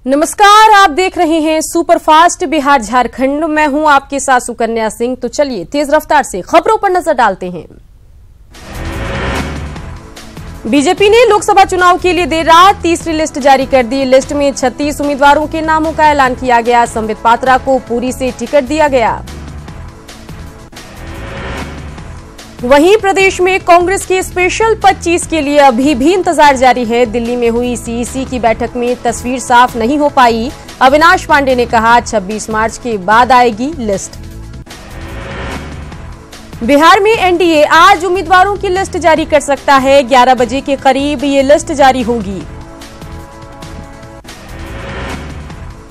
नमस्कार, आप देख रहे हैं सुपरफास्ट बिहार झारखंड। मैं हूं आपके साथ सुकन्या सिंह। तो चलिए तेज रफ्तार से खबरों पर नजर डालते हैं। बीजेपी ने लोकसभा चुनाव के लिए देर रात तीसरी लिस्ट जारी कर दी। लिस्ट में 36 उम्मीदवारों के नामों का ऐलान किया गया। संबित पात्रा को पुरी से टिकट दिया गया। वहीं प्रदेश में कांग्रेस की स्पेशल 25 के लिए अभी भी इंतजार जारी है। दिल्ली में हुई सीईसी की बैठक में तस्वीर साफ नहीं हो पाई। अविनाश पांडे ने कहा 26 मार्च के बाद आएगी लिस्ट। बिहार में एनडीए आज उम्मीदवारों की लिस्ट जारी कर सकता है। 11 बजे के करीब ये लिस्ट जारी होगी।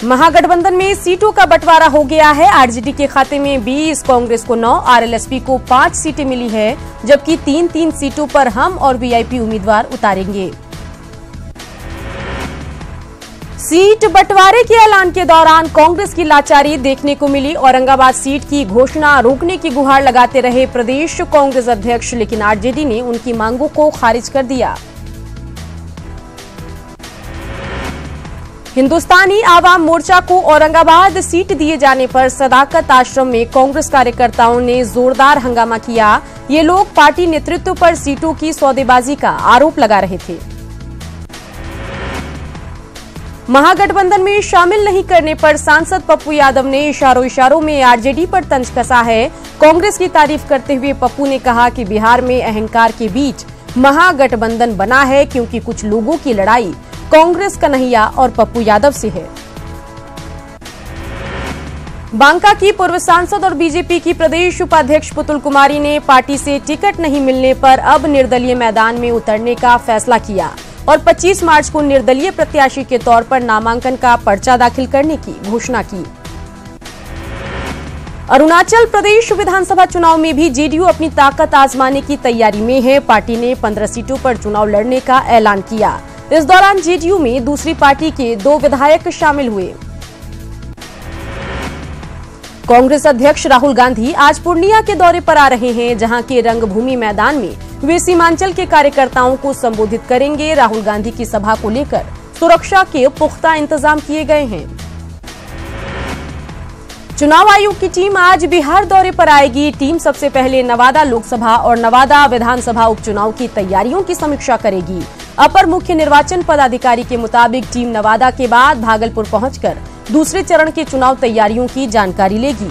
महागठबंधन में सीटों का बंटवारा हो गया है। आरजेडी के खाते में 20, कांग्रेस को 9, आरएलएसपी को 5 सीटें मिली है, जबकि 3-3 सीटों पर हम और वीआईपी उम्मीदवार उतारेंगे। सीट बंटवारे के ऐलान के दौरान कांग्रेस की लाचारी देखने को मिली। औरंगाबाद सीट की घोषणा रोकने की गुहार लगाते रहे प्रदेश कांग्रेस अध्यक्ष, लेकिन आरजेडी ने उनकी मांगों को खारिज कर दिया। हिंदुस्तानी आवाम मोर्चा को औरंगाबाद सीट दिए जाने पर सदाकत आश्रम में कांग्रेस कार्यकर्ताओं ने जोरदार हंगामा किया। ये लोग पार्टी नेतृत्व पर सीटों की सौदेबाजी का आरोप लगा रहे थे। महागठबंधन में शामिल नहीं करने पर सांसद पप्पू यादव ने इशारों में आरजेडी पर तंज कसा है। कांग्रेस की तारीफ करते हुए पप्पू ने कहा कि बिहार में अहंकार के बीच महागठबंधन बना है, क्योंकि कुछ लोगों की लड़ाई कांग्रेस कन्हैया और पप्पू यादव से है। बांका की पूर्व सांसद और बीजेपी की प्रदेश उपाध्यक्ष पुतुल कुमारी ने पार्टी से टिकट नहीं मिलने पर अब निर्दलीय मैदान में उतरने का फैसला किया और 25 मार्च को निर्दलीय प्रत्याशी के तौर पर नामांकन का पर्चा दाखिल करने की घोषणा की। अरुणाचल प्रदेश विधानसभा चुनाव में भी जेडीयू अपनी ताकत आजमाने की तैयारी में है। पार्टी ने 15 सीटों पर चुनाव लड़ने का ऐलान किया। इस दौरान जेडीयू में दूसरी पार्टी के 2 विधायक शामिल हुए। कांग्रेस अध्यक्ष राहुल गांधी आज पूर्णिया के दौरे पर आ रहे हैं, जहां के रंगभूमि मैदान में वे सीमांचल के कार्यकर्ताओं को संबोधित करेंगे। राहुल गांधी की सभा को लेकर सुरक्षा के पुख्ता इंतजाम किए गए हैं। चुनाव आयोग की टीम आज बिहार दौरे पर आएगी। टीम सबसे पहले नवादा लोकसभा और नवादा विधानसभा उपचुनाव की तैयारियों की समीक्षा करेगी। अपर मुख्य निर्वाचन पदाधिकारी के मुताबिक टीम नवादा के बाद भागलपुर पहुंचकर दूसरे चरण के चुनाव तैयारियों की जानकारी लेगी।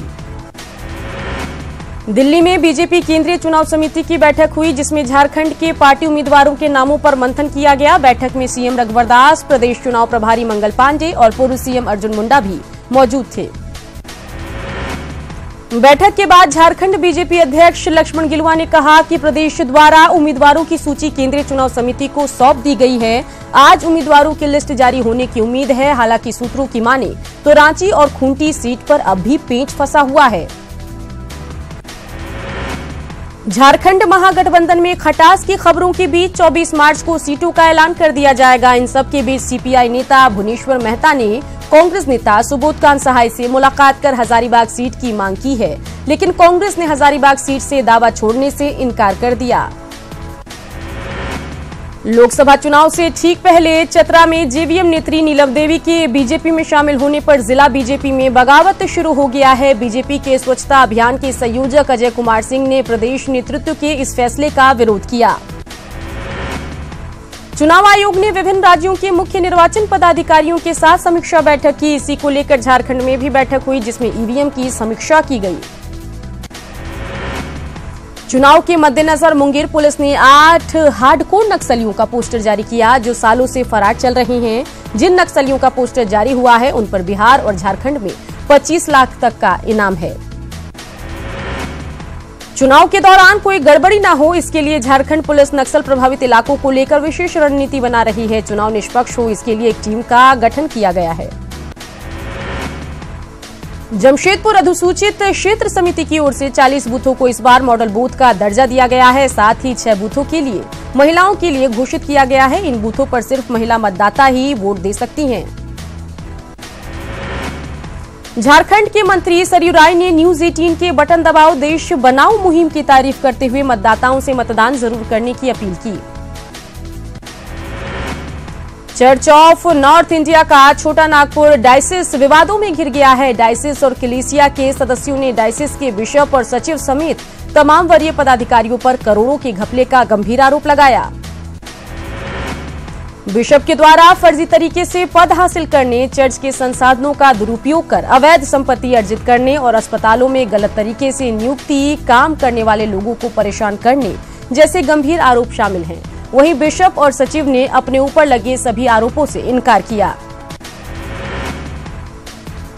दिल्ली में बीजेपी केंद्रीय चुनाव समिति की बैठक हुई, जिसमें झारखंड के पार्टी उम्मीदवारों के नामों पर मंथन किया गया। बैठक में सीएम रघुवर दास, प्रदेश चुनाव प्रभारी मंगल पांडे और पूर्व सीएम अर्जुन मुंडा भी मौजूद थे। बैठक के बाद झारखंड बीजेपी अध्यक्ष लक्ष्मण गिलुआ ने कहा कि प्रदेश द्वारा उम्मीदवारों की सूची केंद्रीय चुनाव समिति को सौंप दी गई है। आज उम्मीदवारों की लिस्ट जारी होने की उम्मीद है। हालांकि सूत्रों की माने तो रांची और खूंटी सीट पर अब भी पेंच फंसा हुआ है। झारखंड महागठबंधन में खटास की खबरों के बीच 24 मार्च को सीटों का ऐलान कर दिया जाएगा। इन सब के बीच सीपीआई नेता भुवनेश्वर मेहता ने कांग्रेस नेता सुबोध कांत सहाय से मुलाकात कर हजारीबाग सीट की मांग की है, लेकिन कांग्रेस ने हजारीबाग सीट से दावा छोड़ने से इनकार कर दिया। लोकसभा चुनाव से ठीक पहले चतरा में जेवीएम नेत्री नीलम देवी के बीजेपी में शामिल होने पर जिला बीजेपी में बगावत शुरू हो गया है। बीजेपी के स्वच्छता अभियान के संयोजक अजय कुमार सिंह ने प्रदेश नेतृत्व के इस फैसले का विरोध किया। चुनाव आयोग ने विभिन्न राज्यों के मुख्य निर्वाचन पदाधिकारियों के साथ समीक्षा बैठक की। इसी को लेकर झारखंड में भी बैठक हुई, जिसमें ईवीएम की समीक्षा की गई। चुनाव के मद्देनजर मुंगेर पुलिस ने 8 हार्डकोर नक्सलियों का पोस्टर जारी किया, जो सालों से फरार चल रहे हैं। जिन नक्सलियों का पोस्टर जारी हुआ है, उन पर बिहार और झारखंड में 25 लाख तक का इनाम है। चुनाव के दौरान कोई गड़बड़ी ना हो, इसके लिए झारखंड पुलिस नक्सल प्रभावित इलाकों को लेकर विशेष रणनीति बना रही है। चुनाव निष्पक्ष हो, इसके लिए एक टीम का गठन किया गया है। जमशेदपुर अधिसूचित क्षेत्र समिति की ओर से 40 बूथों को इस बार मॉडल बूथ का दर्जा दिया गया है। साथ ही 6 बूथों के लिए महिलाओं के लिए घोषित किया गया है। इन बूथों पर सिर्फ महिला मतदाता ही वोट दे सकती हैं। झारखंड के मंत्री सरयू राय ने न्यूज 18 के बटन दबाओ देश बनाओ मुहिम की तारीफ करते हुए मतदाताओं से मतदान जरूर करने की अपील की। चर्च ऑफ नॉर्थ इंडिया का छोटा नागपुर डायसिस विवादों में घिर गया है। डायसिस और कलीसिया के सदस्यों ने डायसिस के बिशप और सचिव समेत तमाम वरीय पदाधिकारियों पर करोड़ों के घपले का गंभीर आरोप लगाया। बिशप के द्वारा फर्जी तरीके से पद हासिल करने, चर्च के संसाधनों का दुरुपयोग कर अवैध संपत्ति अर्जित करने और अस्पतालों में गलत तरीके से नियुक्ति, काम करने वाले लोगों को परेशान करने जैसे गंभीर आरोप शामिल हैं। वहीं बिशप और सचिव ने अपने ऊपर लगे सभी आरोपों से इनकार किया।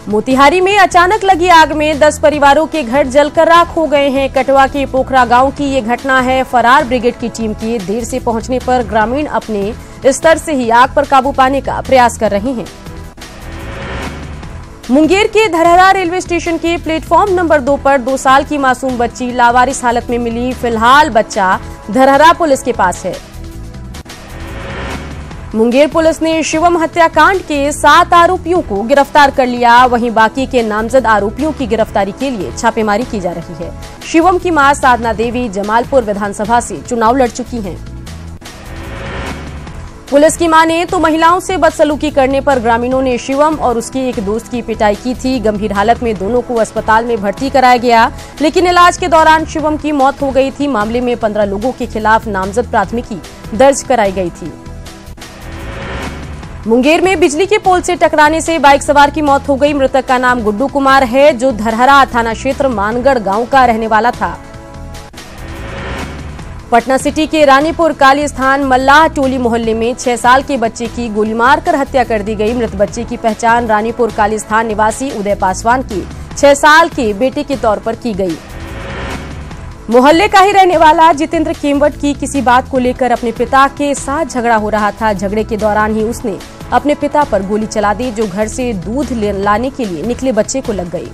मोतिहारी में अचानक लगी आग में 10 परिवारों के घर जलकर राख हो गए हैं। कटवा के पोखरा गांव की ये घटना है। फरार ब्रिगेड की टीम के देर से पहुंचने पर ग्रामीण अपने स्तर से ही आग पर काबू पाने का प्रयास कर रहे हैं। मुंगेर के धरहरा रेलवे स्टेशन के प्लेटफॉर्म नंबर 2 पर 2 साल की मासूम बच्ची लावारिस हालत में मिली। फिलहाल बच्चा धरहरा पुलिस के पास है। मुंगेर पुलिस ने शिवम हत्याकांड के 7 आरोपियों को गिरफ्तार कर लिया। वहीं बाकी के नामजद आरोपियों की गिरफ्तारी के लिए छापेमारी की जा रही है। शिवम की मां साधना देवी जमालपुर विधानसभा से चुनाव लड़ चुकी हैं। पुलिस की माने तो महिलाओं से बदसलूकी करने पर ग्रामीणों ने शिवम और उसके एक दोस्त की पिटाई की थी। गंभीर हालत में दोनों को अस्पताल में भर्ती कराया गया, लेकिन इलाज के दौरान शिवम की मौत हो गई थी। मामले में 15 लोगों के खिलाफ नामजद प्राथमिकी दर्ज कराई गई थी। मुंगेर में बिजली के पोल से टकराने से बाइक सवार की मौत हो गई। मृतक का नाम गुड्डू कुमार है, जो धरहरा थाना क्षेत्र मानगढ़ गांव का रहने वाला था। पटना सिटी के रानीपुर काली स्थान मल्लाह टोली मोहल्ले में 6 साल के बच्चे की गोली मारकर हत्या कर दी गई। मृत बच्चे की पहचान रानीपुर काली स्थान निवासी उदय पासवान की 6 साल के बेटे के तौर पर की गई। मोहल्ले का ही रहने वाला जितेंद्र केमवट की किसी बात को लेकर अपने पिता के साथ झगड़ा हो रहा था। झगड़े के दौरान ही उसने अपने पिता पर गोली चला दी, जो घर से दूध लाने के लिए निकले बच्चे को लग गई।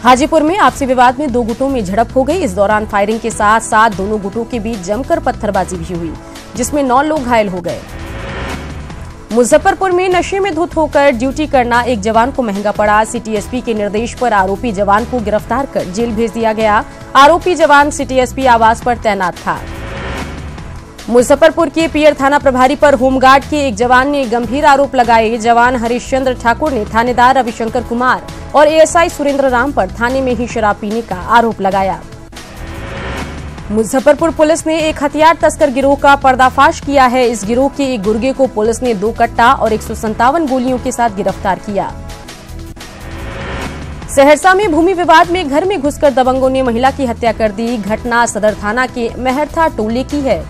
हाजीपुर में आपसी विवाद में 2 गुटों में झड़प हो गई। इस दौरान फायरिंग के साथ साथ दोनों गुटों के बीच जमकर पत्थरबाजी भी हुई, जिसमें 9 लोग घायल हो गए। मुजफ्फरपुर में नशे में धुत होकर ड्यूटी करना एक जवान को महंगा पड़ा। सिटी एसपी के निर्देश पर आरोपी जवान को गिरफ्तार कर जेल भेज दिया गया। आरोपी जवान सिटी एसपी आवास पर तैनात था। मुजफ्फरपुर के पियर थाना प्रभारी पर होमगार्ड के एक जवान ने गंभीर आरोप लगाए। जवान हरिश्चंद्र ठाकुर ने थानेदार रविशंकर कुमार और एएसआई सुरेंद्र राम पर थाने में ही शराब पीने का आरोप लगाया। मुजफ्फरपुर पुलिस ने एक हथियार तस्कर गिरोह का पर्दाफाश किया है। इस गिरोह के एक गुर्गे को पुलिस ने 2 कट्टा और 157 गोलियों के साथ गिरफ्तार किया। सहरसा में भूमि विवाद में घर में घुसकर दबंगों ने महिला की हत्या कर दी। घटना सदर थाना के मेहरथा टोले की है।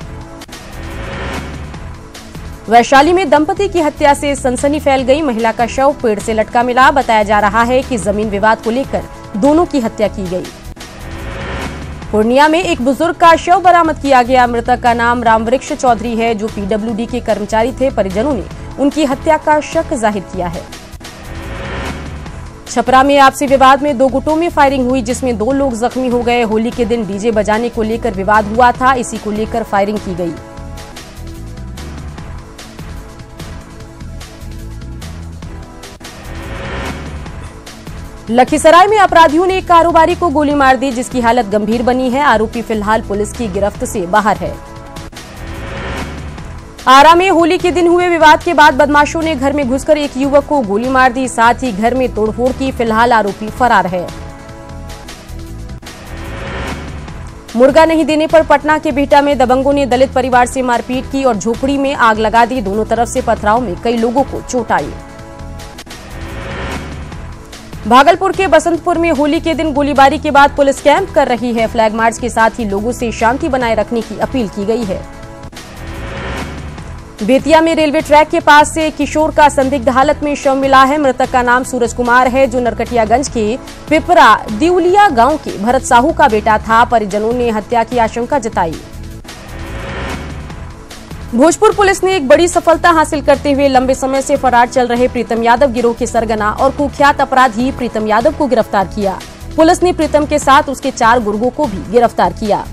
वैशाली में दंपति की हत्या से सनसनी फैल गई। महिला का शव पेड़ से लटका मिला। बताया जा रहा है कि जमीन विवाद को लेकर दोनों की हत्या की गई। पूर्णिया में एक बुजुर्ग का शव बरामद किया गया। मृतक का नाम रामवृक्ष चौधरी है, जो पीडब्ल्यूडी के कर्मचारी थे। परिजनों ने उनकी हत्या का शक जाहिर किया है। छपरा में आपसी विवाद में 2 गुटों में फायरिंग हुई, जिसमें 2 लोग जख्मी हो गए। होली के दिन डीजे बजाने को लेकर विवाद हुआ था। इसी को लेकर फायरिंग की गई। लखीसराय में अपराधियों ने एक कारोबारी को गोली मार दी, जिसकी हालत गंभीर बनी है। आरोपी फिलहाल पुलिस की गिरफ्त से बाहर है। आरा में होली के दिन हुए विवाद के बाद बदमाशों ने घर में घुसकर एक युवक को गोली मार दी, साथ ही घर में तोड़फोड़ की। फिलहाल आरोपी फरार है। मुर्गा नहीं देने पर पटना के बिहटा में दबंगों ने दलित परिवार से मारपीट की और झोपड़ी में आग लगा दी। दोनों तरफ से पथराव में कई लोगों को चोट आई। भागलपुर के बसंतपुर में होली के दिन गोलीबारी के बाद पुलिस कैंप कर रही है। फ्लैग मार्च के साथ ही लोगों से शांति बनाए रखने की अपील की गई है। बेतिया में रेलवे ट्रैक के पास से किशोर का संदिग्ध हालत में शव मिला है। मृतक का नाम सूरज कुमार है, जो नरकटियागंज के पिपरा दिउलिया गांव के भरत साहू का बेटा था। परिजनों ने हत्या की आशंका जताई। भोजपुर पुलिस ने एक बड़ी सफलता हासिल करते हुए लंबे समय से फरार चल रहे प्रीतम यादव गिरोह के सरगना और कुख्यात अपराधी प्रीतम यादव को गिरफ्तार किया। पुलिस ने प्रीतम के साथ उसके 4 गुर्गों को भी गिरफ्तार किया।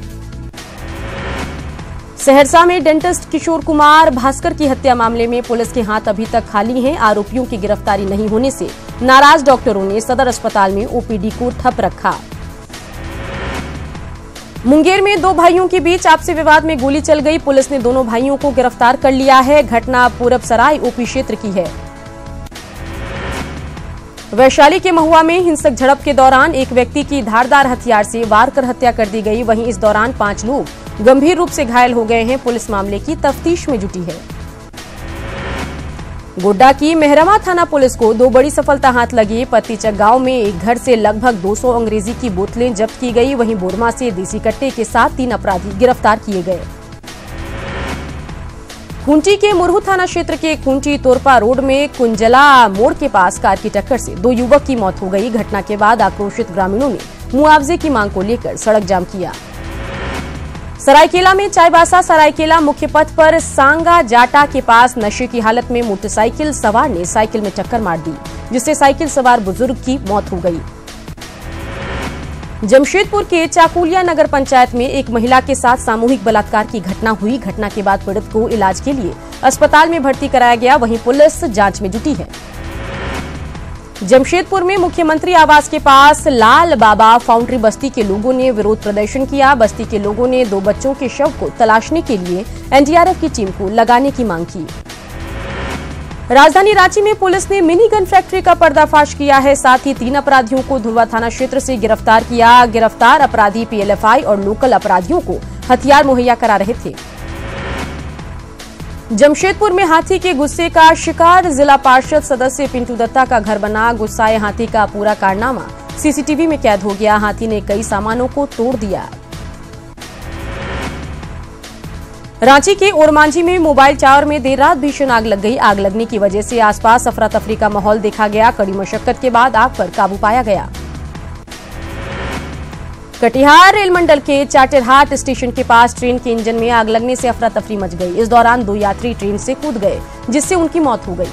सहरसा में डेंटिस्ट किशोर कुमार भास्कर की हत्या मामले में पुलिस के हाथ अभी तक खाली हैं। आरोपियों की गिरफ्तारी नहीं होने से नाराज डॉक्टरों ने सदर अस्पताल में ओपीडी को ठप रखा। मुंगेर में दो भाइयों के बीच आपसी विवाद में गोली चल गई। पुलिस ने दोनों भाइयों को गिरफ्तार कर लिया है। घटना पूरब सराय ओपी क्षेत्र की है। वैशाली के महुआ में हिंसक झड़प के दौरान एक व्यक्ति की धारदार हथियार से वार कर हत्या कर दी गई। वहीं इस दौरान 5 लोग गंभीर रूप से घायल हो गए हैं। पुलिस मामले की तफ्तीश में जुटी है। गोड्डा की मेहरमा थाना पुलिस को 2 बड़ी सफलता हाथ लगी। पत्तीचक गांव में एक घर से लगभग 200 अंग्रेजी की बोतलें जब्त की गई। वहीं बोरमा से देसी कट्टे के साथ 3 अपराधी गिरफ्तार किए गए। खूंटी के मुरहू थाना क्षेत्र के खूंटी तोरपा रोड में कुंजला मोड़ के पास कार की टक्कर से 2 युवक की मौत हो गई। घटना के बाद आक्रोशित ग्रामीणों ने मुआवजे की मांग को लेकर सड़क जाम किया। सरायकेला में चाईबासा सरायकेला मुख्य पथ पर सांगा जाटा के पास नशे की हालत में मोटरसाइकिल सवार ने साइकिल में टक्कर मार दी, जिससे साइकिल सवार बुजुर्ग की मौत हो गई। जमशेदपुर के चाकुलिया नगर पंचायत में एक महिला के साथ सामूहिक बलात्कार की घटना हुई। घटना के बाद पीड़ित को इलाज के लिए अस्पताल में भर्ती कराया गया। वहीं पुलिस जांच में जुटी है। जमशेदपुर में मुख्यमंत्री आवास के पास लाल बाबा फाउंड्री बस्ती के लोगों ने विरोध प्रदर्शन किया। बस्ती के लोगों ने 2 बच्चों के शव को तलाशने के लिए एनडीआरएफ की टीम को लगाने की मांग की। राजधानी रांची में पुलिस ने मिनी गन फैक्ट्री का पर्दाफाश किया है। साथ ही 3 अपराधियों को धुरवा थाना क्षेत्र से गिरफ्तार किया। गिरफ्तार अपराधी पीएलएफआई और लोकल अपराधियों को हथियार मुहैया करा रहे थे। जमशेदपुर में हाथी के गुस्से का शिकार जिला पार्षद सदस्य पिंटू दत्ता का घर बना। गुस्साए हाथी का पूरा कारनामा सीसीटीवी में कैद हो गया। हाथी ने कई सामानों को तोड़ दिया। रांची के ओरमांझी में मोबाइल टावर में देर रात भीषण आग लग गई। आग लगने की वजह से आसपास अफरा तफरी का माहौल देखा गया। कड़ी मशक्कत के बाद आग पर काबू पाया गया। कटिहार रेल मंडल के चाटेरहाट स्टेशन के पास ट्रेन के इंजन में आग लगने से अफरा तफरी मच गई। इस दौरान 2 यात्री ट्रेन से कूद गए, जिससे उनकी मौत हो गई।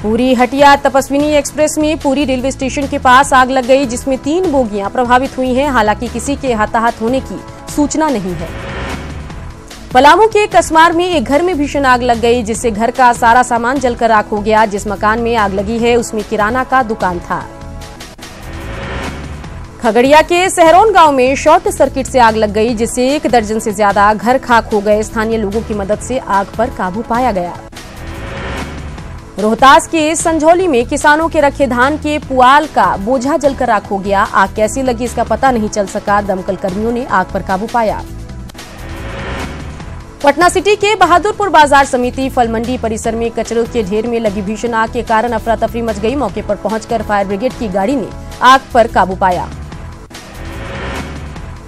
पूरी हटिया तपस्विनी एक्सप्रेस में पूरी रेलवे स्टेशन के पास आग लग गई, जिसमें 3 बोगियां प्रभावित हुई हैं। हालांकि किसी के हताहत होने की सूचना नहीं है। पलामू के कसमार में एक घर में भीषण आग लग गई, जिससे घर का सारा सामान जलकर राख हो गया। जिस मकान में आग लगी है उसमें किराना का दुकान था। खगड़िया के सहरौन गांव में शॉर्ट सर्किट से आग लग गई, जिससे 1 दर्जन से ज्यादा घर खाक हो गए। स्थानीय लोगों की मदद से आग पर काबू पाया गया। रोहतास के संझौली में किसानों के रखे धान के पुआल का बोझा जलकर राख हो गया। आग कैसे लगी इसका पता नहीं चल सका। दमकल कर्मियों ने आग पर काबू पाया। पटना सिटी के बहादुरपुर बाजार समिति फल मंडी परिसर में कचरे के ढेर में लगी भीषण आग के कारण अफरा तफरी मच गई। मौके पर पहुंचकर फायर ब्रिगेड की गाड़ी ने आग पर काबू पाया।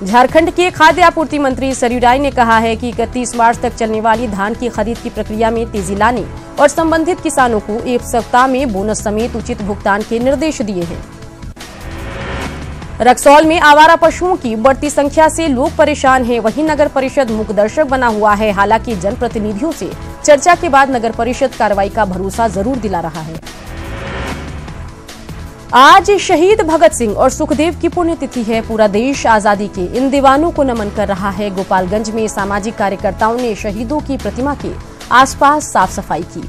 झारखंड के खाद्य आपूर्ति मंत्री सरयू राय ने कहा है कि 31 मार्च तक चलने वाली धान की खरीद की प्रक्रिया में तेजी लाने और संबंधित किसानों को 1 सप्ताह में बोनस समेत उचित भुगतान के निर्देश दिए हैं। रक्सौल में आवारा पशुओं की बढ़ती संख्या से लोग परेशान हैं। वहीं नगर परिषद मूक दर्शक बना हुआ है। हालांकि जनप्रतिनिधियों से चर्चा के बाद नगर परिषद कार्रवाई का भरोसा जरूर दिला रहा है। आज शहीद भगत सिंह और सुखदेव की पुण्यतिथि है। पूरा देश आजादी के इन दीवानों को नमन कर रहा है। गोपालगंज में सामाजिक कार्यकर्ताओं ने शहीदों की प्रतिमा के आसपास साफ सफाई की।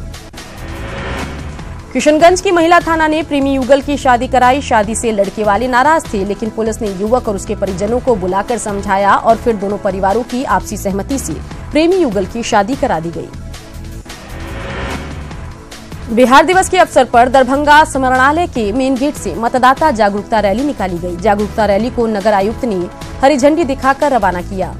किशनगंज की महिला थाना ने प्रेमी युगल की शादी कराई। शादी से लड़के वाले नाराज थे, लेकिन पुलिस ने युवक और उसके परिजनों को बुलाकर समझाया और फिर दोनों परिवारों की आपसी सहमति से प्रेमी युगल की शादी करा दी गई। बिहार दिवस के अवसर पर दरभंगा स्मरणालय के मेन गेट से मतदाता जागरूकता रैली निकाली गई। जागरूकता रैली को नगर आयुक्त ने हरी झंडी दिखाकर रवाना किया।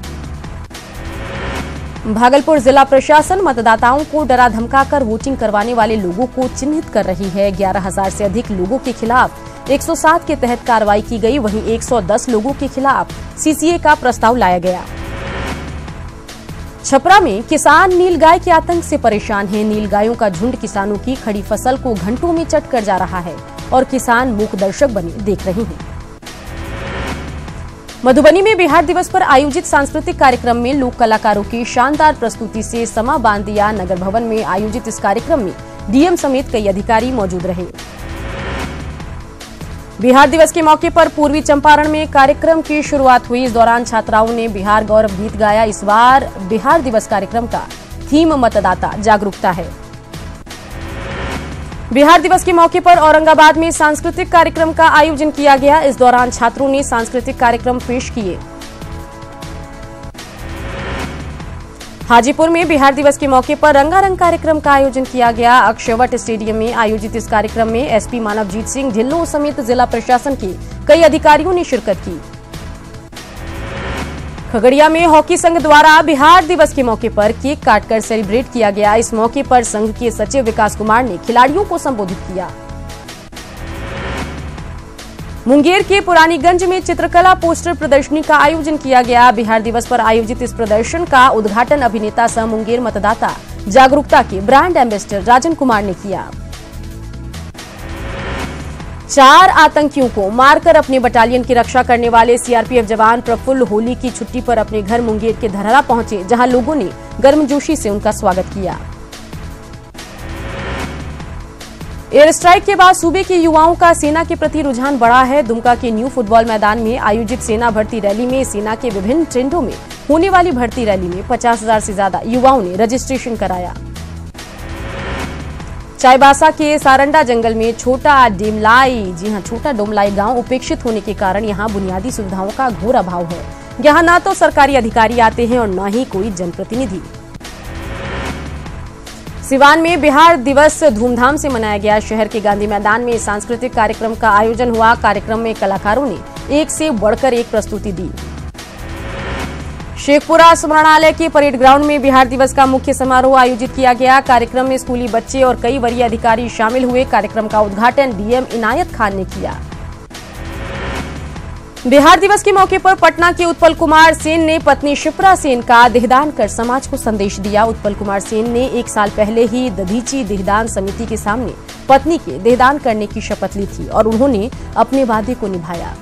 भागलपुर जिला प्रशासन मतदाताओं को डरा धमकाकर वोटिंग करवाने वाले लोगों को चिन्हित कर रही है। 11,000 से अधिक लोगों के खिलाफ 107 के तहत कार्रवाई की गई। वहीं 110 लोगों के खिलाफ सीसीए का प्रस्ताव लाया गया। छपरा में किसान नीलगाय के आतंक से परेशान हैं। नीलगायों का झुंड किसानों की खड़ी फसल को घंटों में चट कर जा रहा है और किसान मूक दर्शक बने देख रहे हैं। मधुबनी में बिहार दिवस पर आयोजित सांस्कृतिक कार्यक्रम में लोक कलाकारों की शानदार प्रस्तुति से समा बांध दिया। नगर भवन में आयोजित इस कार्यक्रम में डीएम समेत कई अधिकारी मौजूद रहे। बिहार दिवस के मौके पर पूर्वी चंपारण में कार्यक्रम की शुरुआत हुई। इस दौरान छात्राओं ने बिहार गौरव गीत गाया। इस बार बिहार दिवस कार्यक्रम का थीम मतदाता जागरूकता है। बिहार दिवस के मौके पर औरंगाबाद में सांस्कृतिक कार्यक्रम का आयोजन किया गया। इस दौरान छात्रों ने सांस्कृतिक कार्यक्रम पेश किए। हाजीपुर में बिहार दिवस के मौके पर रंगारंग कार्यक्रम का आयोजन किया गया। अक्षयवट स्टेडियम में आयोजित इस कार्यक्रम में एसपी मानवजीत सिंह ढिल्लों समेत जिला प्रशासन के कई अधिकारियों ने शिरकत की। खगड़िया में हॉकी संघ द्वारा बिहार दिवस के मौके पर केक काटकर सेलिब्रेट किया गया। इस मौके पर संघ के सचिव विकास कुमार ने खिलाड़ियों को संबोधित किया। मुंगेर के पुरानीगंज में चित्रकला पोस्टर प्रदर्शनी का आयोजन किया गया। बिहार दिवस पर आयोजित इस प्रदर्शन का उद्घाटन अभिनेता सह मुंगेर मतदाता जागरूकता के ब्रांड एम्बेसडर राजन कुमार ने किया। 4 आतंकियों को मारकर अपने बटालियन की रक्षा करने वाले सीआरपीएफ जवान प्रफुल्ल होली की छुट्टी पर अपने घर मुंगेर के धरहरा पहुंचे, जहां लोगों ने गर्मजोशी से उनका स्वागत किया। एयर स्ट्राइक के बाद सूबे के युवाओं का सेना के प्रति रुझान बढ़ा है। दुमका के न्यू फुटबॉल मैदान में आयोजित सेना भर्ती रैली में सेना के विभिन्न ट्रेंडों में होने वाली भर्ती रैली में 50,000 से ज्यादा युवाओं ने रजिस्ट्रेशन कराया। चाईबासा के सारंडा जंगल में छोटा डोमलाई गांव उपेक्षित होने के कारण यहां बुनियादी सुविधाओं का घोर अभाव है। यहां न तो सरकारी अधिकारी आते हैं और न ही कोई जनप्रतिनिधि। सिवान में बिहार दिवस धूमधाम से मनाया गया। शहर के गांधी मैदान में सांस्कृतिक कार्यक्रम का आयोजन हुआ। कार्यक्रम में कलाकारों ने एक से बढ़कर एक प्रस्तुति दी। शेखपुरा स्मरणालय के परेड ग्राउंड में बिहार दिवस का मुख्य समारोह आयोजित किया गया। कार्यक्रम में स्कूली बच्चे और कई वरीय अधिकारी शामिल हुए। कार्यक्रम का उद्घाटन डीएम इनायत खान ने किया। बिहार दिवस के मौके पर पटना के उत्पल कुमार सेन ने पत्नी शिप्रा सेन का देहदान कर समाज को संदेश दिया। उत्पल कुमार सेन ने 1 साल पहले ही दधीची देहदान समिति के सामने पत्नी के देहदान करने की शपथ ली थी और उन्होंने अपने वादे को निभाया।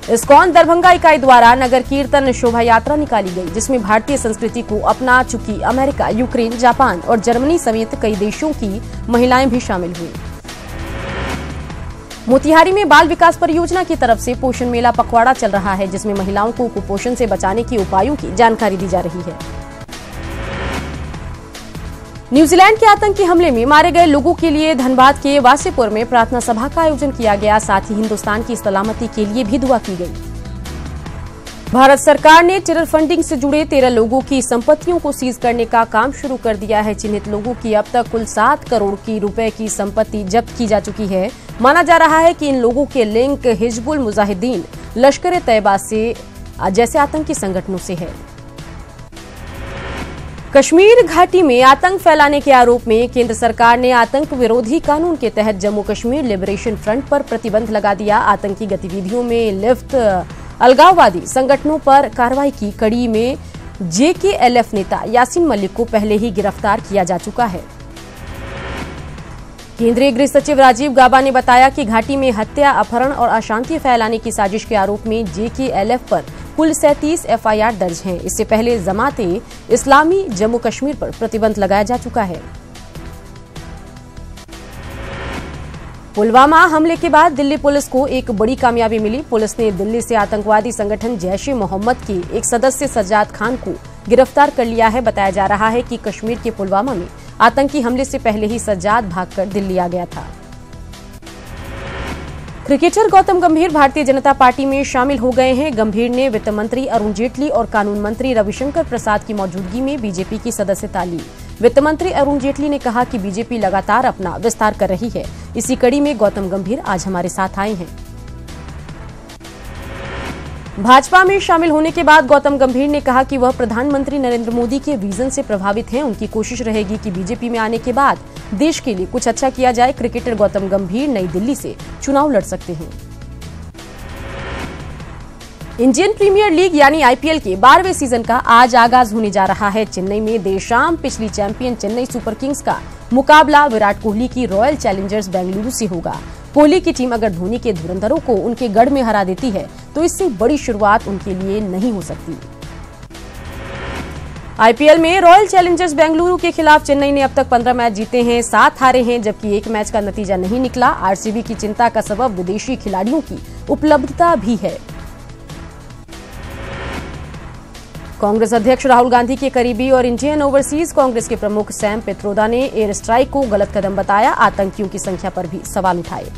इस्कॉन दरभंगा इकाई द्वारा नगर कीर्तन शोभा यात्रा निकाली गई, जिसमें भारतीय संस्कृति को अपना चुकी अमेरिका, यूक्रेन, जापान और जर्मनी समेत कई देशों की महिलाएं भी शामिल हुई। मोतिहारी में बाल विकास परियोजना की तरफ से पोषण मेला पखवाड़ा चल रहा है, जिसमें महिलाओं को कुपोषण से बचाने के उपायों की जानकारी दी जा रही है। न्यूजीलैंड के आतंकी हमले में मारे गए लोगों के लिए धनबाद के वासेपुर में प्रार्थना सभा का आयोजन किया गया। साथ ही हिंदुस्तान की सलामती के लिए भी दुआ की गई। भारत सरकार ने टेरर फंडिंग से जुड़े 13 लोगों की संपत्तियों को सीज करने का काम शुरू कर दिया है। चिन्हित लोगों की अब तक कुल 7 करोड़ रुपए की संपत्ति जब्त की जा चुकी है। माना जा रहा है कि इन लोगों के लिंक हिजबुल मुजाहिदीन, लश्कर तैयबा से जैसे आतंकी संगठनों से है। कश्मीर घाटी में आतंक फैलाने के आरोप में केंद्र सरकार ने आतंक विरोधी कानून के तहत जम्मू कश्मीर लिबरेशन फ्रंट पर प्रतिबंध लगा दिया। आतंकी गतिविधियों में लिप्त अलगाववादी संगठनों पर कार्रवाई की कड़ी में जेकेएलएफ नेता यासीन मलिक को पहले ही गिरफ्तार किया जा चुका है। केंद्रीय गृह सचिव राजीव गाबा ने बताया कि घाटी में हत्या, अपहरण और अशांति फैलाने की साजिश के आरोप में जेकेएलएफ पर कुल 37 एफआईआर दर्ज हैं। इससे पहले जमाते इस्लामी जम्मू कश्मीर पर प्रतिबंध लगाया जा चुका है। पुलवामा हमले के बाद दिल्ली पुलिस को एक बड़ी कामयाबी मिली। पुलिस ने दिल्ली से आतंकवादी संगठन जैश-ए-मोहम्मद के एक सदस्य सज्जाद खान को गिरफ्तार कर लिया है। बताया जा रहा है कि कश्मीर के पुलवामा में आतंकी हमले से पहले ही सज्जाद भागकर दिल्ली आ गया था। क्रिकेटर गौतम गंभीर भारतीय जनता पार्टी में शामिल हो गए हैं। गंभीर ने वित्त मंत्री अरुण जेटली और कानून मंत्री रविशंकर प्रसाद की मौजूदगी में बीजेपी की सदस्यता ली। वित्त मंत्री अरुण जेटली ने कहा कि बीजेपी लगातार अपना विस्तार कर रही है। इसी कड़ी में गौतम गंभीर आज हमारे साथ आए हैं। भाजपा में शामिल होने के बाद गौतम गंभीर ने कहा कि वह प्रधानमंत्री नरेंद्र मोदी के विजन से प्रभावित हैं। उनकी कोशिश रहेगी कि बीजेपी में आने के बाद देश के लिए कुछ अच्छा किया जाए। क्रिकेटर गौतम गंभीर नई दिल्ली से चुनाव लड़ सकते हैं। इंडियन प्रीमियर लीग यानी आईपीएल के 12वें सीजन का आज आगाज होने जा रहा है। चेन्नई में देर शाम पिछली चैंपियन चेन्नई सुपर किंग्स का मुकाबला विराट कोहली की रॉयल चैलेंजर्स बेंगलुरु से होगा। कोहली की टीम अगर धोनी के धुरंधरों को उनके गढ़ में हरा देती है तो इससे बड़ी शुरुआत उनके लिए नहीं हो सकती। आईपीएल में रॉयल चैलेंजर्स बेंगलुरु के खिलाफ चेन्नई ने अब तक 15 मैच जीते हैं, 7 हारे हैं, जबकि एक मैच का नतीजा नहीं निकला। आरसीबी की चिंता का सबब विदेशी खिलाड़ियों की उपलब्धता भी है। कांग्रेस अध्यक्ष राहुल गांधी के करीबी और इंडियन ओवरसीज कांग्रेस के प्रमुख सैम पित्रोदा ने एयर स्ट्राइक को गलत कदम बताया। आतंकियों की संख्या पर भी सवाल उठाए।